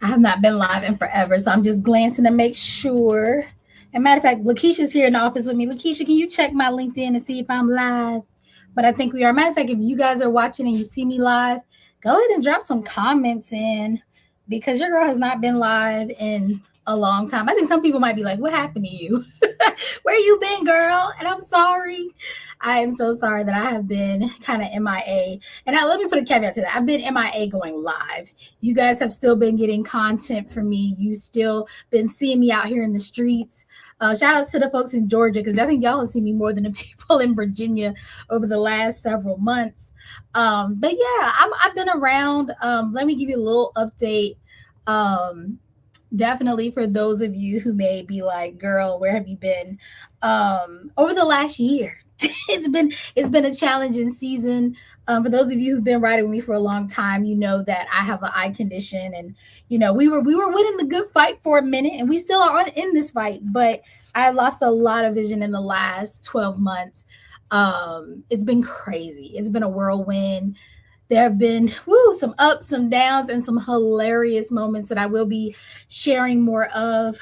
I have not been live in forever, so I'm just glancing to make sure. And matter of fact, Lakeisha's here in the office with me. Lakeisha, can you check my LinkedIn and see if I'm live? But I think we are. Matter of fact, if you guys are watching and you see me live, go ahead and drop some comments in because your girl has not been live in a long time. I think some people might be like, "What happened to you? Where you been, girl?" And I'm sorry. I am so sorry that I have been kind of MIA. And let me put a caveat to that. I've been MIA going live. You guys have still been getting content from me. You still been seeing me out here in the streets. Shout out to the folks in Georgia because I think y'all have seen me more than the people in Virginia over the last several months. But yeah, I've been around. Let me give you a little update. Um, Definitely for those of you who may be like, girl, where have you been? Over the last year. It's been a challenging season. For those of you who've been riding with me for a long time, you know that I have an eye condition, and we were winning the good fight for a minute, and we still are in this fight. But I lost a lot of vision in the last 12 months. It's been crazy. It's been a whirlwind. There have been some ups, some downs, and some hilarious moments that I will be sharing more of.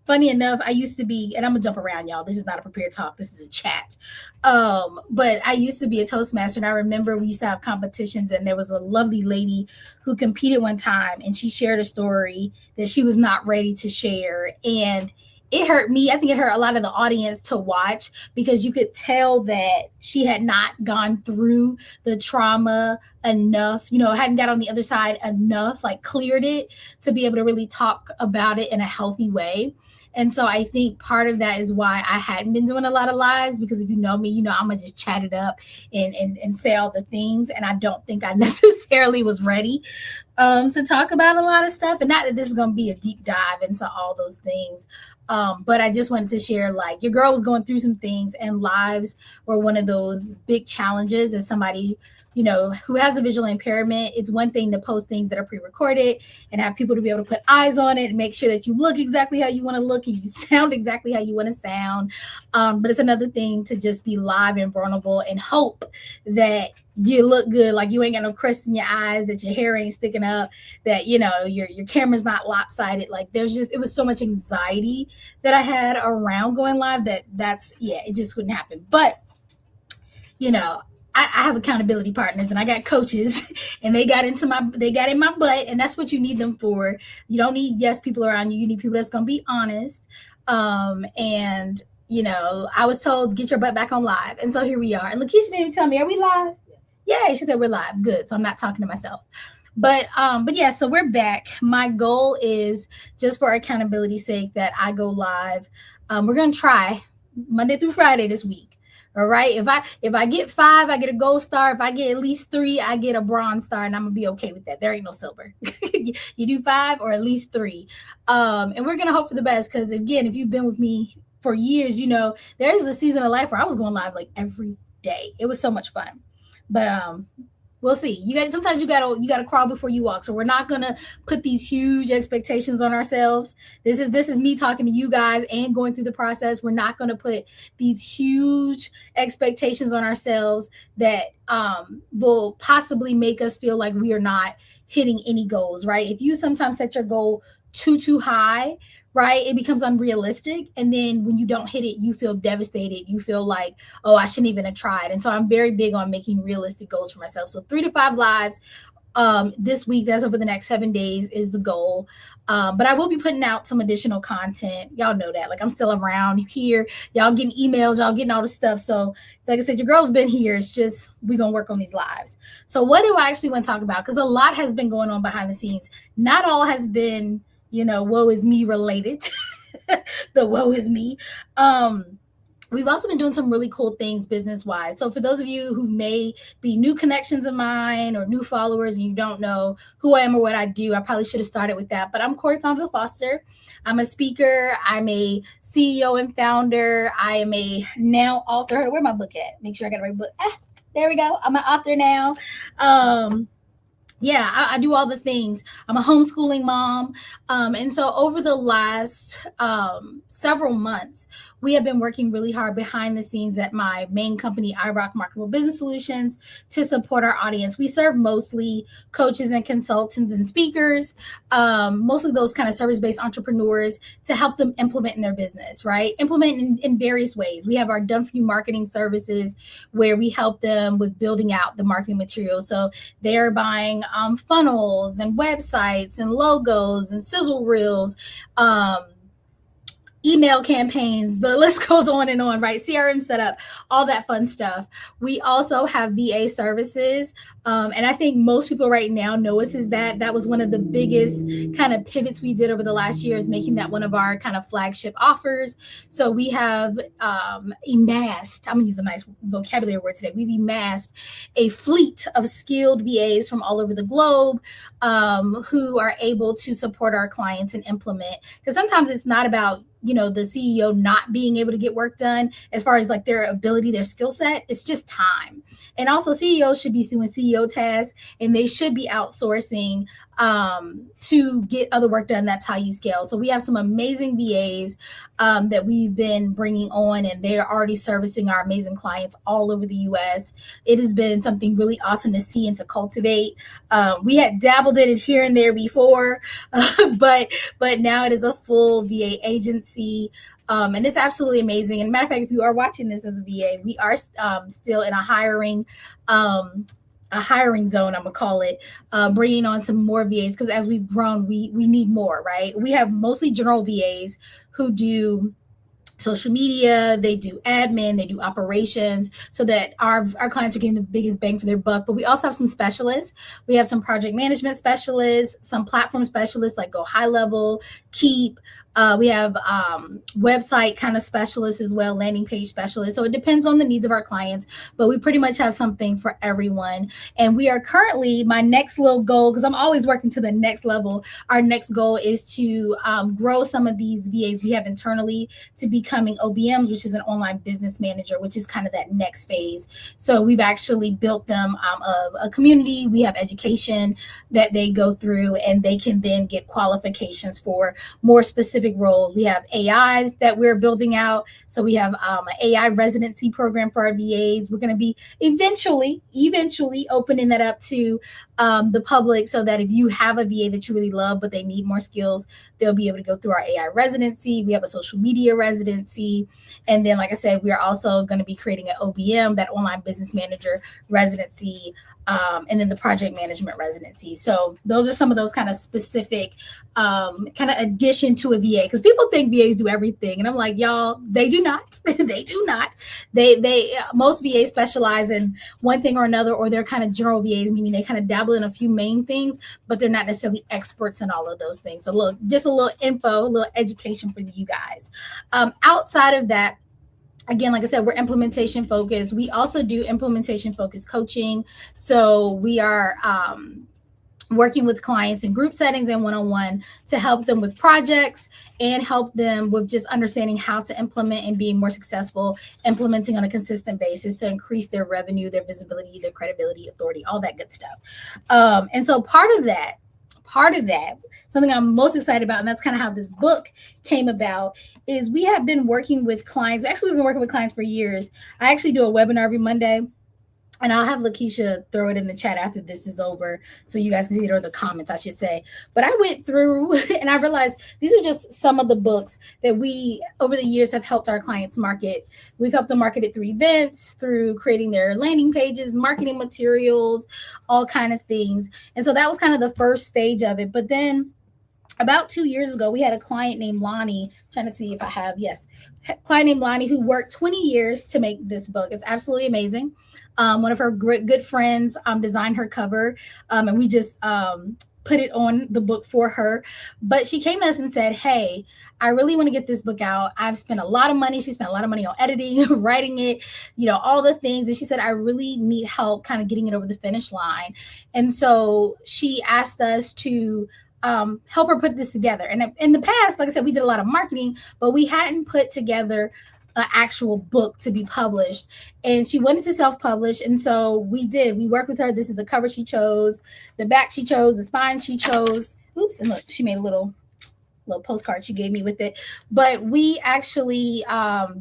Funny enough, I used to be, and I'm gonna jump around, y'all. This is not a prepared talk. This is a chat. But I used to be a Toastmaster, and I remember we used to have competitions, and there was a lovely lady who competed one time, and she shared a story that she was not ready to share, and it hurt me. I think it hurt a lot of the audience to watch because you could tell that she had not gone through the trauma enough, hadn't got on the other side enough, like cleared it to be able to really talk about it in a healthy way. And so I think part of that is why I hadn't been doing a lot of lives because if you know me, I'm gonna just chat it up and say all the things. And I don't think I necessarily was ready to talk about a lot of stuff. And not that this is gonna be a deep dive into all those things. But I just wanted to share like your girl was going through some things and lives were one of those big challenges as somebody who has a visual impairment. It's one thing to post things that are pre-recorded and have people to be able to put eyes on it and make sure that you look exactly how you want to look and you sound exactly how you want to sound. But it's another thing to just be live and vulnerable and hope that you look good, like you ain't got no crust in your eyes, that your hair ain't sticking up, that your camera's not lopsided. Like it was so much anxiety that I had around going live it just wouldn't happen. But I have accountability partners and I got coaches and they got in my butt, and that's what you need them for. You don't need yes people around you. You need people that's gonna be honest. And I was told get your butt back on live, and so here we are. And Lakeisha didn't even tell me, are we live? Yeah, she said we're live. Good. So I'm not talking to myself. But yeah, so we're back. My goal is just for accountability's sake that I go live. We're gonna try Monday through Friday this week. All right. If I get 5, I get a gold star. If I get at least 3, I get a bronze star, and I'm gonna be okay with that. There ain't no silver. You do 5 or at least 3. And we're gonna hope for the best because again, if you've been with me for years, there is a season of life where I was going live like every day. It was so much fun. But we'll see. Sometimes you gotta crawl before you walk. So we're not gonna put these huge expectations on ourselves. This is me talking to you guys and going through the process. We're not gonna put these huge expectations on ourselves that will possibly make us feel like we are not hitting any goals, right? If you sometimes set your goal too high, right, it becomes unrealistic, and then when you don't hit it, you feel devastated. You feel like, oh, I shouldn't even have tried. And so I'm very big on making realistic goals for myself. So 3 to 5 lives this week, that's over the next 7 days, is the goal. But I will be putting out some additional content. Y'all know that, like, I'm still around here. Y'all getting emails, y'all getting all the stuff. So like I said, your girl's been here. It's just we're gonna work on these lives. So what do I actually want to talk about? Because a lot has been going on behind the scenes. Not all has been woe is me related. The woe is me. We've also been doing some really cool things business wise. So for those of you who may be new connections of mine or new followers and you don't know who I am or what I do, I probably should have started with that. But I'm Corey Fonville Foster. I'm a speaker. I'm a CEO and founder. I am a now author. Where's my book at? Make sure I got the right book. There we go. I'm an author now. Yeah, I do all the things. I'm a homeschooling mom. And so over the last several months, we have been working really hard behind the scenes at my main company, iRock Marketable Business Solutions, to support our audience. We serve mostly coaches and consultants and speakers, mostly those kind of service-based entrepreneurs, to help them implement in their business, right? Implement in various ways. We have our Done For You marketing services where we help them with building out the marketing materials. So they're buying funnels and websites and logos and sizzle reels, email campaigns, the list goes on and on, right? CRM setup, all that fun stuff. We also have VA services. And I think most people right now know us as that. That was one of the biggest kind of pivots we did over the last year, is making that one of our kind of flagship offers. So we have amassed, I'm gonna use a nice vocabulary word today. We've amassed a fleet of skilled VAs from all over the globe who are able to support our clients and implement. Because sometimes it's not about the CEO not being able to get work done as far as like their ability, their skill set. It's just time. And also CEOs should be doing CEO tasks, and they should be outsourcing to get other work done. That's how you scale. So we have some amazing VAs that we've been bringing on, and they're already servicing our amazing clients all over the US. It has been something really awesome to see and to cultivate. We had dabbled in it here and there before, but now it is a full VA agency. And it's absolutely amazing. And matter of fact, if you are watching this as a VA, we are still in a hiring zone, I'm gonna call it, bringing on some more VAs, because as we've grown, we need more, right? We have mostly general VAs who do social media, they do admin, they do operations, so that our clients are getting the biggest bang for their buck. But we also have some specialists. We have some project management specialists, some platform specialists like Go High Level, Keep. We have website kind of specialists as well, landing page specialists. So it depends on the needs of our clients, but we pretty much have something for everyone. And we are currently, my next little goal, because I'm always working to the next level, our next goal is to grow some of these VAs we have internally to becoming OBMs, which is an online business manager, which is kind of that next phase. So we've actually built them a community. We have education that they go through, and they can then get qualifications for more specific roles. We have AI that we're building out. So we have an AI residency program for our VAs. We're going to be eventually opening that up to the public, so that if you have a VA that you really love, but they need more skills, they'll be able to go through our AI residency. We have a social media residency. And then, like I said, we are also going to be creating an OBM, that online business manager residency, and then the project management residency. So those are some of those kind of specific kind of addition to a VA, because people think VAs do everything, and I'm like, y'all, they do not. They do not. They most VAs specialize in one thing or another, or they're kind of general VAs, meaning they kind of dabble in a few main things, but they're not necessarily experts in all of those things. So look, just a little info, a little education for you guys. Outside of that, again, like I said, we're implementation focused. We also do implementation focused coaching. So we are working with clients in group settings and one-on-one to help them with projects and help them with just understanding how to implement and being more successful implementing on a consistent basis to increase their revenue, their visibility, their credibility, authority, all that good stuff. And so part of that, something I'm most excited about, and that's kind of how this book came about, is we have been working with clients. Actually, we've been working with clients for years. I actually do a webinar every Monday, and I'll have Lakeisha throw it in the chat after this is over, so you guys can see it, or the comments, I should say. But I went through and I realized these are just some of the books that we, over the years, have helped our clients market. We've helped them market it through events, through creating their landing pages, marketing materials, all kind of things. And so that was kind of the first stage of it. But then about 2 years ago, we had a client named Lonnie. I'm trying to see if I have, yes, client named Lonnie, who worked 20 years to make this book. It's absolutely amazing. One of her good friends designed her cover, and we just put it on the book for her. But she came to us and said, hey, I really want to get this book out. I've spent a lot of money. She spent a lot of money on editing, writing it, all the things. And she said, I really need help kind of getting it over the finish line. And so she asked us to help her put this together. And in the past, like I said, we did a lot of marketing, but we hadn't put together an actual book to be published. And she wanted to self-publish. And so we did. We worked with her. This is the cover she chose, the back she chose, the spine she chose. Oops, and look, she made a little postcard she gave me with it. But we actually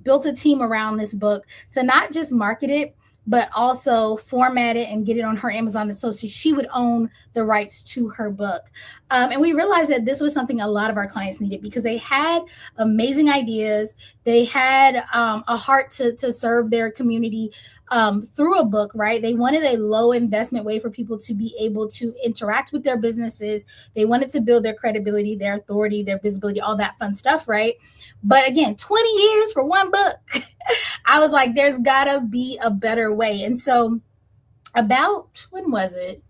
built a team around this book to not just market it, but also format it and get it on her Amazon, so she would own the rights to her book. And we realized that this was something a lot of our clients needed because they had amazing ideas. They had a heart to serve their community through a book, right? They wanted a low investment way for people to be able to interact with their businesses. They wanted to build their credibility, their authority, their visibility, all that fun stuff, right? But again, 20 years for one book. I was like, there's gotta be a better way. And so about, when was it?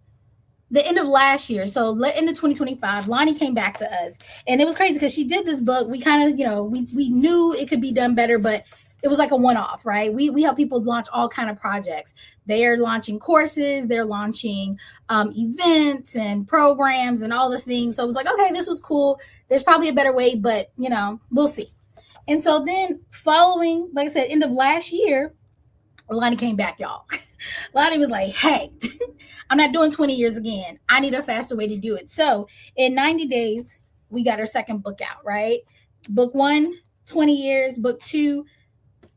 The end of last year. So end of 2025, Lonnie came back to us. And it was crazy because she did this book. We kind of, we knew it could be done better, but it was like a one-off, right? We help people launch all kind of projects. They are launching courses, they're launching events and programs and all the things. So it was like, okay, this was cool. There's probably a better way, but we'll see. And so then following, like I said, end of last year, Lonnie came back, y'all. Lonnie was like, hey, I'm not doing 20 years again. I need a faster way to do it. So in 90 days, we got our second book out, right? Book 1, 20 years. Book 2,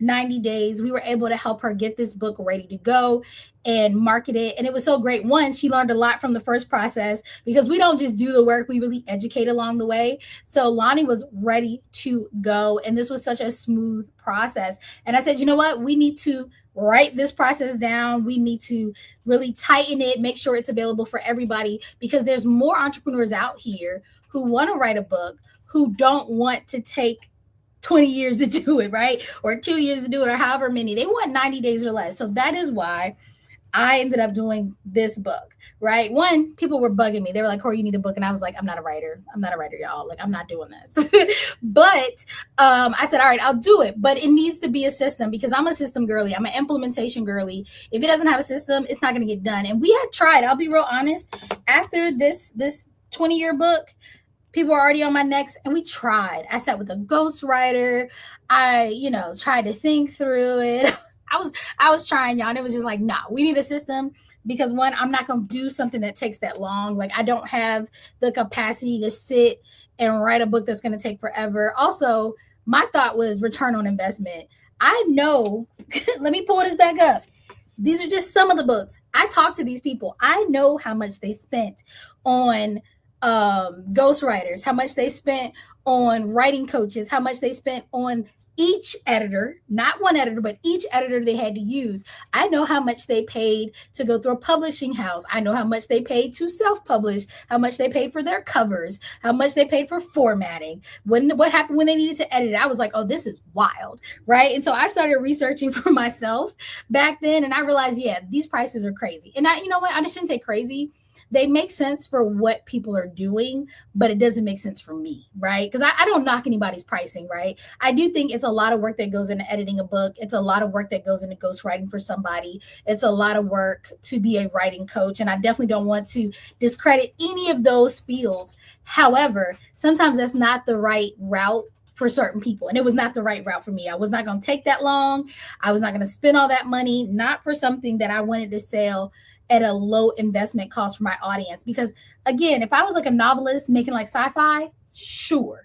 90 days. We were able to help her get this book ready to go and market it. And it was so great. One, she learned a lot from the first process because we don't just do the work, we really educate along the way. So Lonnie was ready to go. And this was such a smooth process. And I said, you know what? We need to write this process down. We need to really tighten it, make sure it's available for everybody, because there's more entrepreneurs out here who want to write a book, who don't want to take 20 years to do it, right? Or 2 years to do it, or however many. They want 90 days or less. So that is why I ended up doing this book, right? One, people were bugging me. They were like, Corey, you need a book. And I was like, I'm not a writer. I'm not a writer, y'all. Like, I'm not doing this. But I said, all right, I'll do it. But it needs to be a system because I'm a system girly. I'm an implementation girly. If it doesn't have a system, it's not going to get done. And we had tried, I'll be real honest, after this 20-year book, people were already on my necks, and we tried. I sat with a ghostwriter. I, tried to think through it. I was trying, y'all, and it was just like, nah, we need a system because one, I'm not going to do something that takes that long. Like, I don't have the capacity to sit and write a book that's going to take forever. Also, my thought was return on investment. I know, let me pull this back up. These are just some of the books. I talked to these people. I know how much they spent on ghostwriters, how much they spent on writing coaches, how much they spent on each editor, not one editor, but each editor they had to use. I know how much they paid to go through a publishing house. I know how much they paid to self-publish, how much they paid for their covers, how much they paid for formatting. What happened when they needed to edit it? I was like, oh, this is wild, right? And so I started researching for myself back then, and I realized, yeah, these prices are crazy. And you know what? I shouldn't say crazy. They make sense for what people are doing, but it doesn't make sense for me, right? Because I don't knock anybody's pricing, right? I do think it's a lot of work that goes into editing a book. It's a lot of work that goes into ghostwriting for somebody. It's a lot of work to be a writing coach. And I definitely don't want to discredit any of those fields. However, sometimes that's not the right route for certain people. And it was not the right route for me. I was not going to take that long. I was not going to spend all that money, not for something that I wanted to sell at a low investment cost for my audience. Because again, if I was like a novelist making like sci-fi, sure.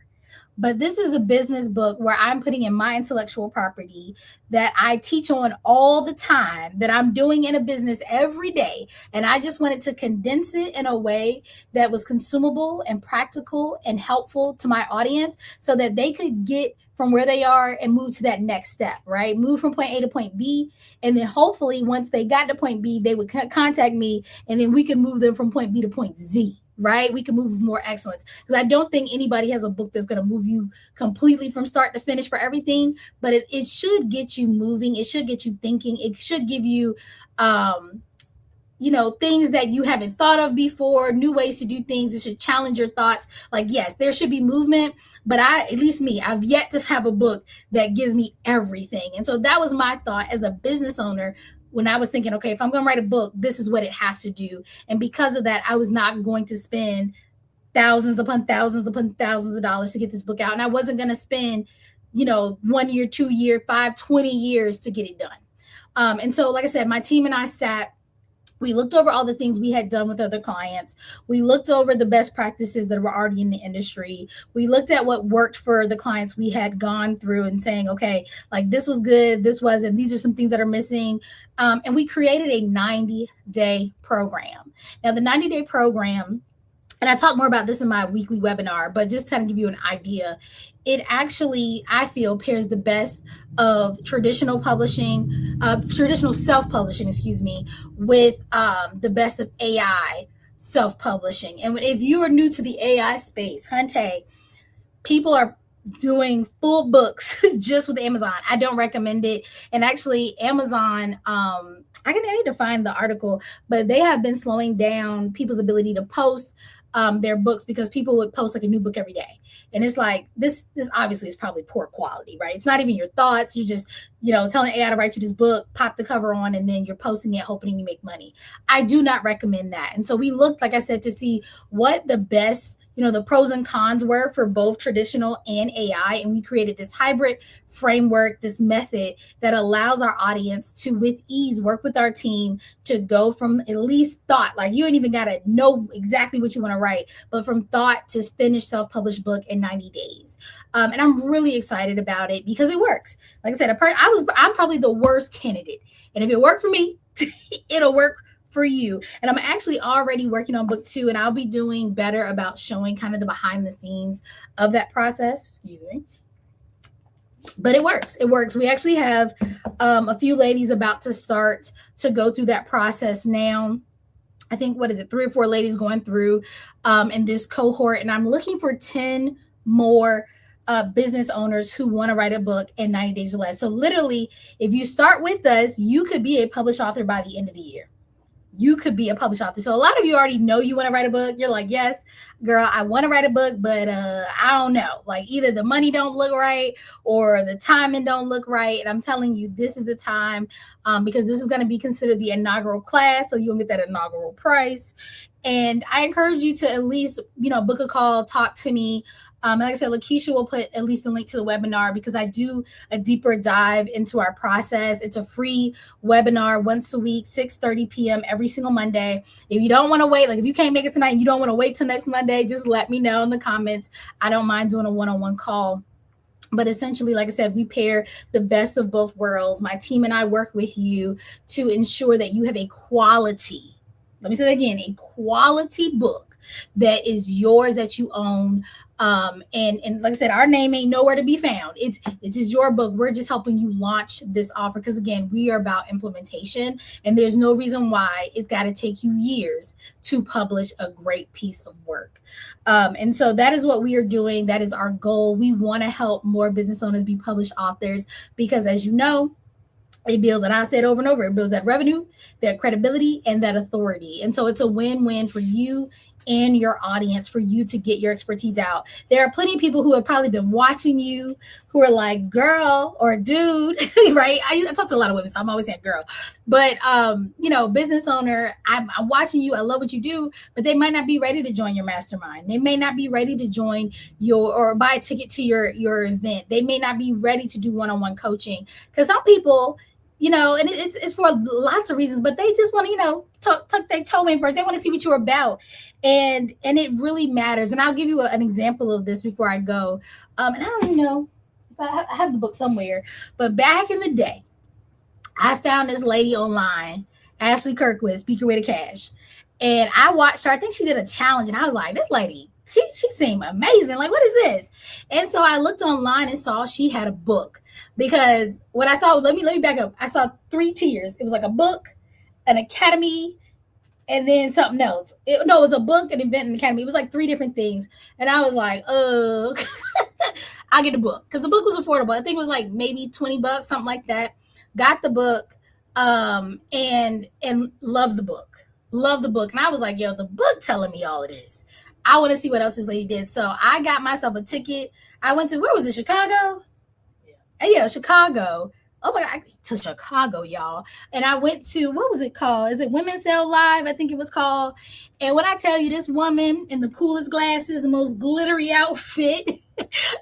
But this is a business book where I'm putting in my intellectual property that I teach on all the time, that I'm doing in a business every day. And I just wanted to condense it in a way that was consumable and practical and helpful to my audience so that they could get from where they are and move to that next step, right? Move from point A to point B. And then hopefully once they got to point B, they would contact me and then we can move them from point B to point Z, right? We can move with more excellence. Because I don't think anybody has a book that's going to move you completely from start to finish for everything, but it should get you moving. It should get you thinking. It should give you, things that you haven't thought of before, new ways to do things. It should challenge your thoughts. Like, yes, there should be movement, but I've yet to have a book that gives me everything. And so that was my thought as a business owner when I was thinking, okay, if I'm going to write a book, this is what it has to do. And because of that, I was not going to spend thousands upon thousands upon thousands of dollars to get this book out. And I wasn't going to spend 1 year, 2 year, 5, 20 years to get it done. And so, like I said, my team and I sat. We looked over all the things we had done with other clients. We looked over the best practices that were already in the industry. We looked at what worked for the clients we had gone through and saying, okay, like this was good, this wasn't, these are some things that are missing. And we created a 90-day program. Now, the 90-day program, and I talk more about this in my weekly webinar, but just to kind of give you an idea, it actually, I feel, pairs the best of traditional publishing, traditional self-publishing, with the best of AI self-publishing. And if you are new to the AI space, Hunte, people are doing full books just with Amazon. I don't recommend it. And actually, Amazon, I need to find the article, but they have been slowing down people's ability to post their books because people would post like a new book every day. And it's like, this obviously is probably poor quality, right? It's not even your thoughts. You're just, telling AI to write you this book, pop the cover on, and then you're posting it, hoping you make money. I do not recommend that. And so we looked, like I said, to see what the best, the pros and cons were for both traditional and AI. And we created this hybrid framework, this method that allows our audience to, with ease, work with our team to go from at least thought, like you ain't even got to know exactly what you want to write, but from thought to finished self-published book in 90 days. And I'm really excited about it because it works. Like I said, I'm probably the worst candidate. And if it worked for me, it'll work for you. And I'm actually already working on book 2, and I'll be doing better about showing kind of the behind the scenes of that process. Excuse me. But it works. It works. We actually have a few ladies about to start to go through that process now. I think, 3 or 4 ladies going through in this cohort. And I'm looking for 10 more business owners who want to write a book in 90 days or less. So literally, if you start with us, you could be a published author by the end of the year. You could be a published author. So a lot of you already know you want to write a book. You're like, yes, girl, I want to write a book, but I don't know. Like either the money don't look right or the timing don't look right. And I'm telling you, this is the time because this is going to be considered the inaugural class. So you'll get that inaugural price. And I encourage you to at least, book a call, talk to me. And like I said, Lakeisha will put at least a link to the webinar because I do a deeper dive into our process. It's a free webinar once a week, 6:30 p.m. every single Monday. If you don't want to wait, like if you can't make it tonight and you don't want to wait till next Monday, just let me know in the comments. I don't mind doing a one-on-one call. But essentially, like I said, we pair the best of both worlds. My team and I work with you to ensure that you have a quality, let me say that again, a quality book that is yours, that you own. And like I said, our name ain't nowhere to be found. It's just your book. We're just helping you launch this offer because again, we are about implementation, and there's no reason why it's got to take you years to publish a great piece of work. And so that is what we are doing. That is our goal. We want to help more business owners be published authors because, as you know, it builds, and I said over and over, it builds that revenue, that credibility, and that authority. And so it's a win-win for you and your audience for you to get your expertise out. There are plenty of people who have probably been watching you who are like, girl or dude, right? I talk to a lot of women, so I'm always saying girl. But, business owner, I'm watching you. I love what you do, but they might not be ready to join your mastermind. They may not be ready to join or buy a ticket to your event. They may not be ready to do one-on-one coaching because some people, and it's for lots of reasons, but they just want to, tuck their toe in first. They want to see what you're about. And it really matters. And I'll give you an example of this before I go. And I don't even know if I have the book somewhere, but back in the day, I found this lady online, Ashley Kirkwood, Speak Your Way to Cash. And I watched her. I think she did a challenge. And I was like, this lady, she seemed amazing. Like, what is this? And so I looked online and saw she had a book because what I saw, let me back up. I saw 3 tiers. It was like a book, an academy, and then something else. It was a book, an event, an academy. It was like 3 different things. And I was like, I'll get the book because the book was affordable. I think it was like maybe $20, something like that. Got the book and loved the book. Loved the book. And I was like, yo, the book telling me all of this. I want to see what else this lady did. So I got myself a ticket. I went to, where was it, Chicago? Yeah, Chicago. Oh my God, to Chicago, y'all. And I went to, what was it called? Is it Women's Sale Live? I think it was called. And when I tell you, this woman in the coolest glasses, the most glittery outfit,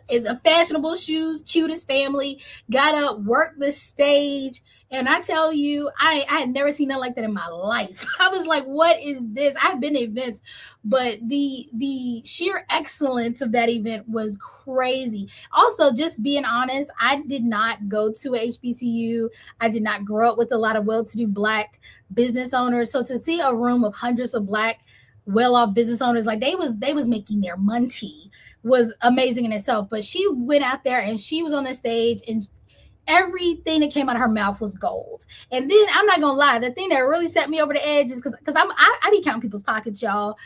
in the fashionable shoes, cutest family, got up, worked the stage. And I tell you, I had never seen nothing like that in my life. I was like, what is this? I've been to events, but the sheer excellence of that event was crazy. Also, just being honest, I did not go to HBCU. I did not grow up with a lot of well-to-do Black business owners. So to see a room of hundreds of Black well-off business owners, like they was making their money, was amazing in itself. But she went out there and she was on the stage, and everything that came out of her mouth was gold. And then I'm not gonna lie, the thing that really set me over the edge is because I be counting people's pockets, y'all.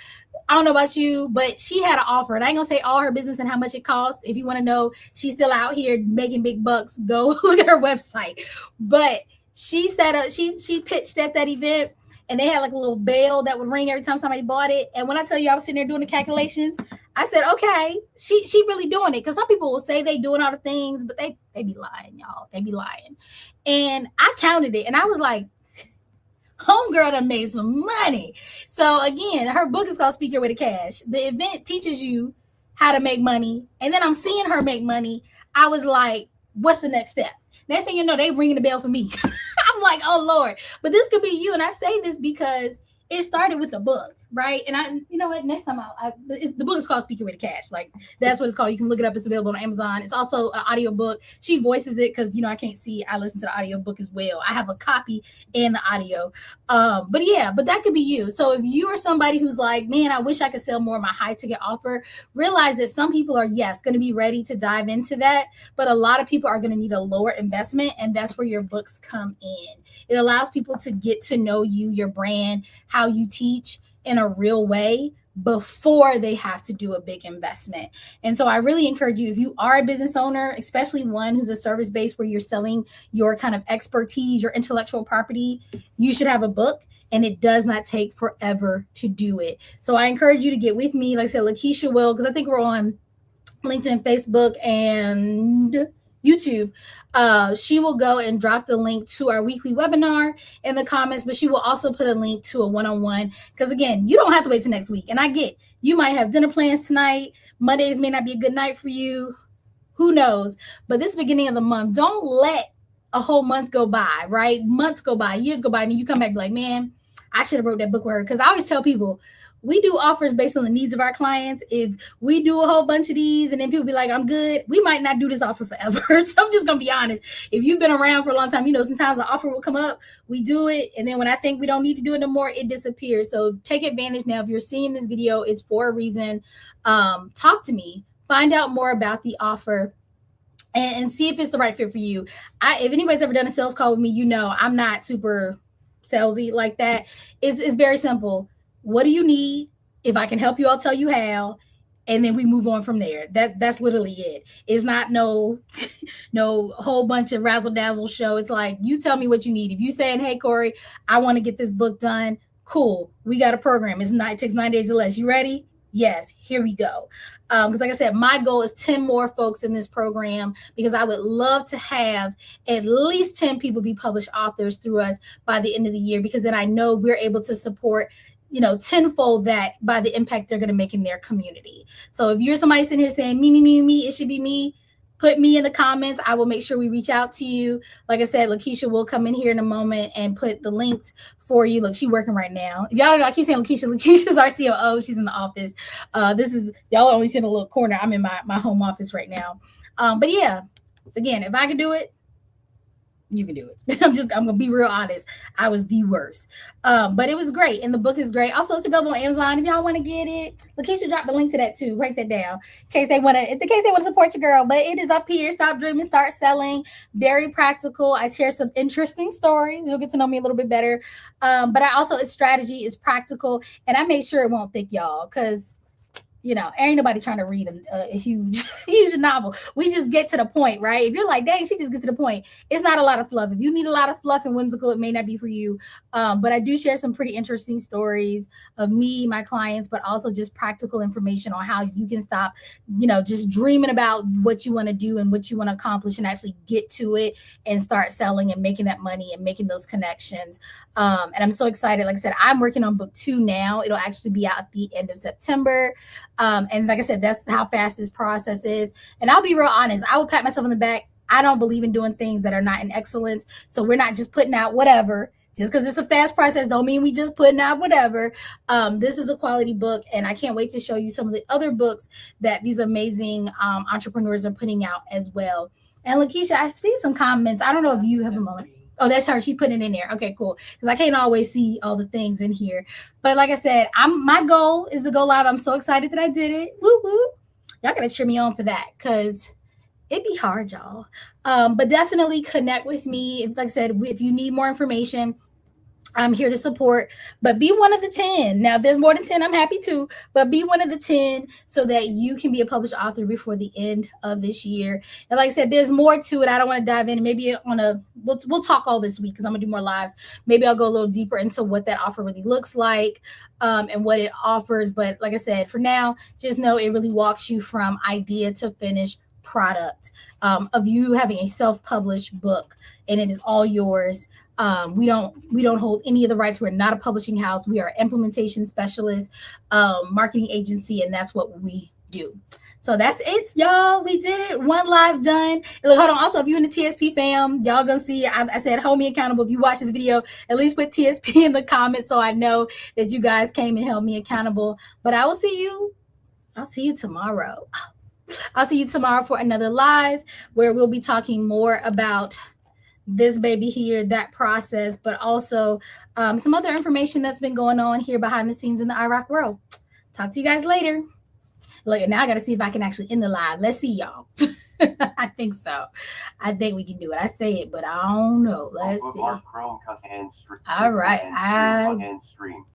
I don't know about you, but she had an offer, and I ain't gonna say all her business and how much it costs. If you want to know, she's still out here making big bucks. Go look at her website. But she said she pitched at that event, and they had like a little bell that would ring every time somebody bought it. And when I tell you, I was sitting there doing the calculations, I said, okay, she really doing it. Because some people will say they doing all the things, but they be lying, y'all. They be lying. And I counted it, and I was like, homegirl done made some money. So again, her book is called Speak Your Way to Cash. The event teaches you how to make money, and then I'm seeing her make money. I was like, what's the next step? Next thing you know, they ringing the bell for me. I'm like, oh Lord, but this could be you. And I say this because it started with the book, right? And I, you know what? Next time the book is called Speak Your Way to Cash. Like that's what it's called. You can look it up. It's available on Amazon. It's also an audio book. She voices it because I can't see. I listen to the audio book as well. I have a copy and the audio. But that could be you. So if you are somebody who's like, man, I wish I could sell more of my high ticket offer, realize that some people are going to be ready to dive into that, but a lot of people are going to need a lower investment, and that's where your books come in. It allows people to get to know you, your brand, how you teach in a real way before they have to do a big investment. And so I really encourage you, if you are a business owner, especially one who's a service based where you're selling your kind of expertise, your intellectual property, you should have a book, and it does not take forever to do it. So I encourage you to get with me. Like I said, Lakeisha will, because I think we're on LinkedIn, Facebook, and YouTube. She will go and drop the link to our weekly webinar in the comments, but she will also put a link to a one-on-one, because again, you don't have to wait till next week. And I get you might have dinner plans tonight. Mondays may not be a good night for you. Who knows? But this beginning of the month, don't let a whole month go by, right? Months go by, years go by, and then you come back like, man, I should have wrote that book with her. Because I always tell people, we do offers based on the needs of our clients. If we do a whole bunch of these and then people be like, I'm good, we might not do this offer forever. So I'm just going to be honest. If you've been around for a long time, sometimes an offer will come up, we do it. And then when I think we don't need to do it no more, it disappears. So take advantage now. If you're seeing this video, it's for a reason. Talk to me, find out more about the offer, and see if it's the right fit for you. If anybody's ever done a sales call with me, I'm not super salesy like that. It's very simple. What do you need? If I can help you, I'll tell you how. And then we move on from there. That's literally it. It's not no whole bunch of razzle dazzle show. It's like, you tell me what you need. If you saying, hey, Corey, I want to get this book done. Cool. We got a program. It takes 9 days or less. You ready? Yes, here we go. Because like I said, my goal is 10 more folks in this program, because I would love to have at least 10 people be published authors through us by the end of the year, because then I know we're able to support tenfold that by the impact they're going to make in their community. So if you're somebody sitting here saying, me, it should be me, put me in the comments. I will make sure we reach out to you. Like I said, Lakeisha will come in here in a moment and put the links for you. Look, she's working right now. If y'all don't know, I keep saying Lakeisha. Lakeisha's our COO. She's in the office. Y'all only see in a little corner. I'm in my home office right now. But yeah, again, if I could do it, you can do it. I'm going to be real honest. I was the worst. But it was great. And the book is great. Also, it's available on Amazon. If y'all want to get it, Lakeisha dropped the link to that too. Write that down in case they want to support your girl. But it is up here. Stop Dreaming, Start Selling. Very practical. I share some interesting stories. You'll get to know me a little bit better. But its strategy is practical. And I made sure it won't thick, y'all, because ain't nobody trying to read a huge, huge novel. We just get to the point, right? If you're like, dang, she just gets to the point. It's not a lot of fluff. If you need a lot of fluff and whimsical, it may not be for you. But I do share some pretty interesting stories of me, my clients, but also just practical information on how you can stop, just dreaming about what you want to do and what you want to accomplish and actually get to it and start selling and making that money and making those connections. And I'm so excited. Like I said, I'm working on book 2 now. It'll actually be out at the end of September. And like I said, that's how fast this process is. And I'll be real honest, I will pat myself on the back. I don't believe in doing things that are not in excellence. So we're not just putting out whatever. Just because it's a fast process don't mean we just putting out whatever. This is a quality book, and I can't wait to show you some of the other books that these amazing entrepreneurs are putting out as well. And Lakeisha, I've seen some comments. I don't know if you have a moment. Oh, that's her. She's putting it in there. Okay, cool. Because I can't always see all the things in here. But like I said, my goal is to go live. I'm so excited that I did it. Woo woo. Y'all gotta cheer me on for that, because it'd be hard, y'all. But definitely connect with me. Like I said, if you need more information, I'm here to support, but be one of the 10. Now, if there's more than 10, I'm happy too, but be one of the 10 so that you can be a published author before the end of this year. And like I said, there's more to it. I don't want to dive in. Maybe we'll talk all this week because I'm gonna do more lives. Maybe I'll go a little deeper into what that offer really looks like, and what it offers. But like I said, for now, just know it really walks you from idea to finished product, of you having a self-published book, and it is all yours. We don't hold any of the rights. We're not a publishing house. We are an implementation specialist, marketing agency, and that's what we do. So that's it, y'all. We did it. One live done. And look, hold on. Also, if you're in the TSP fam, y'all gonna see. I said hold me accountable. If you watch this video, at least put TSP in the comments so I know that you guys came and held me accountable. But I will see you. I'll see you tomorrow. I'll see you tomorrow for another live where we'll be talking more about this baby here, that process, but also some other information that's been going on here behind the scenes in the IROC world. Talk to you guys later. Look, now I got to see if I can actually end the live. Let's see, y'all. I think so. I think we can do it. I say it, but I don't know. Let's see. All right.